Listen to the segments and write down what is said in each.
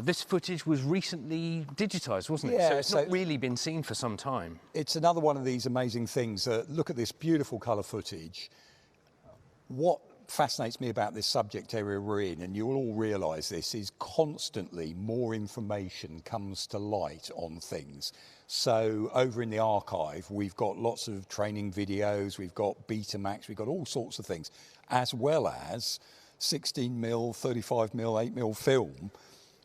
This footage was recently digitized, wasn't it? Yeah, so it's not really been seen for some time. It's another one of these amazing things. Look at this beautiful colour footage. What fascinates me about this subject area we're in, and you'll all realise this, is constantly more information comes to light on things. So over in the archive, we've got lots of training videos, we've got Betamax, we've got all sorts of things, as well as 16mm, 35mm, 8mm film.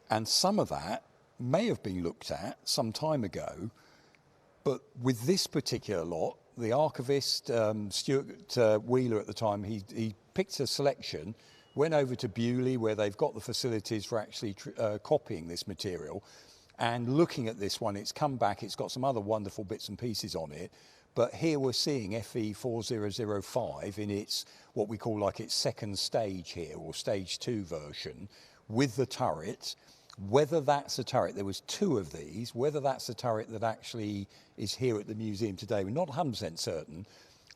And some of that may have been looked at some time ago, but with this particular lot, the archivist, Stuart Wheeler at the time, he picked a selection, went over to Bewley where they've got the facilities for actually copying this material, and looking at this one, it's come back, it's got some other wonderful bits and pieces on it, but here we're seeing FV4005 in its, what we call like its second stage here, or stage 2 version, with the turret. Whether that's a turret, there was 2 of these, whether that's a turret that actually is here at the museum today, we're not 100% certain.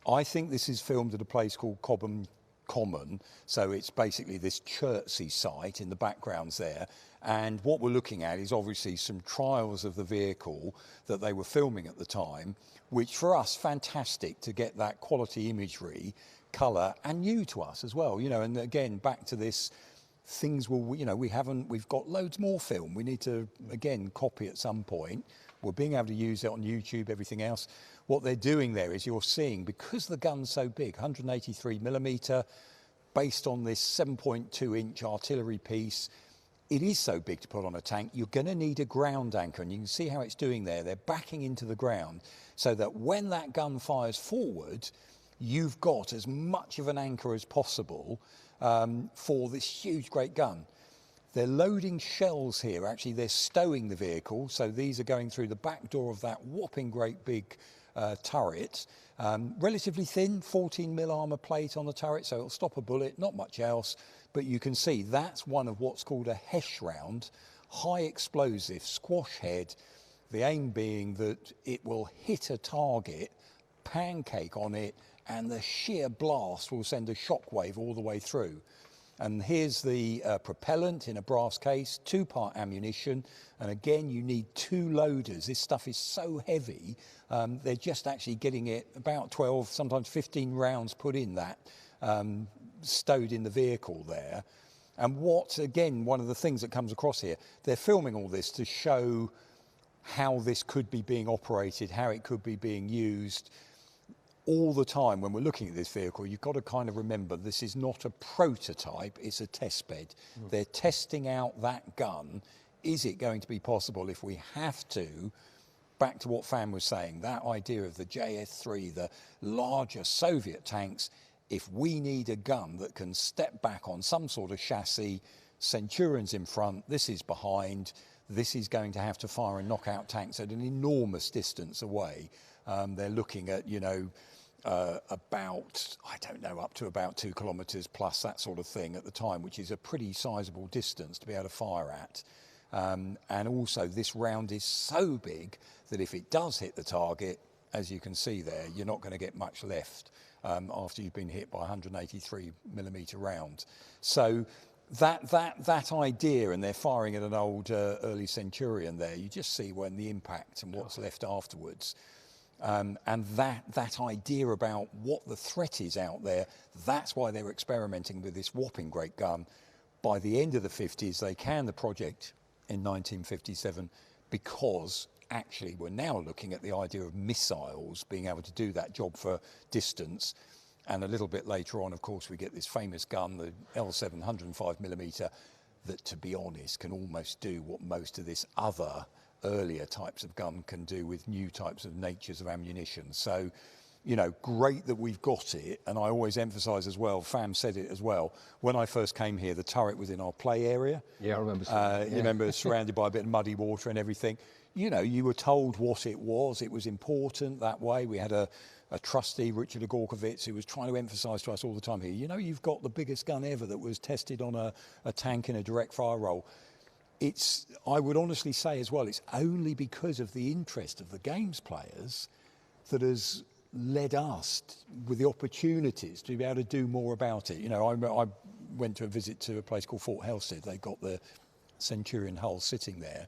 I think this is filmed at a place called Cobham Common, so it's basically this Chertsey site in the backgrounds there, and what we're looking at is obviously some trials of the vehicle that they were filming at the time, which for us, fantastic to get that quality imagery, colour, and new to us as well, you know, and again, back to this, things will, you know, we've got loads more film. We need to, again, copy at some point. We're being able to use it on YouTube, everything else. What they're doing there is you're seeing, because the gun's so big, 183mm, based on this 7.2-inch artillery piece, it is so big to put on a tank, you're going to need a ground anchor, and you can see how it's doing there. They're backing into the ground so that when that gun fires forward, you've got as much of an anchor as possible for this huge, great gun. They're loading shells here. Actually, they're stowing the vehicle. So these are going through the back door of that whopping great big turret. Relatively thin, 14mm armour plate on the turret, so it'll stop a bullet, not much else. But you can see that's one of what's called a HESH round, high explosive, squash head. The aim being that it will hit a target, pancake on it, and the sheer blast will send a shockwave all the way through. And here's the propellant in a brass case, 2-part ammunition, and again you need 2 loaders. This stuff is so heavy, they're just actually getting it about 12, sometimes 15 rounds put in that, stowed in the vehicle there. And what, again, one of the things that comes across here, they're filming all this to show how this could be being operated, how it could be being used. All the time when we're looking at this vehicle, you've got to kind of remember this is not a prototype, it's a test bed. They're testing out that gun. Is it going to be possible if we have to, back to what Fan was saying, that idea of the JS3, the larger Soviet tanks, if we need a gun that can step back on some sort of chassis, Centurions in front, this is behind, this is going to have to fire and knock out tanks at an enormous distance away. They're looking at, you know, about, I don't know, up to about 2 kilometres plus, that sort of thing at the time, which is a pretty sizable distance to be able to fire at. And also this round is so big that if it does hit the target, as you can see there, you're not going to get much left after you've been hit by a 183mm round. So that idea, and they're firing at an old early Centurion there, you just see when the impact and what's left afterwards. And that idea about what the threat is out there, that's why they were experimenting with this whopping great gun. By the end of the 50s, they canned the project in 1957 because actually we're now looking at the idea of missiles being able to do that job for distance. And a little bit later on, of course, we get this famous gun, the L7 105mm, that, to be honest, can almost do what most of this other earlier types of gun can do with new types of natures of ammunition. So, you know, great that we've got it. And I always emphasise as well, Fam said it as well, when I first came here, the turret was in our play area. Yeah, I remember. You remember, surrounded by a bit of muddy water and everything. You know, you were told what it was important that way. We had a trustee, Richard Agorkovitz, who was trying to emphasise to us all the time here, you know, you've got the biggest gun ever that was tested on a tank in a direct fire role. It's, I would honestly say as well, it's only because of the interest of the games players that has led us with the opportunities to be able to do more about it. You know, I went to a visit to a place called Fort Helsted. They got the Centurion hull sitting there,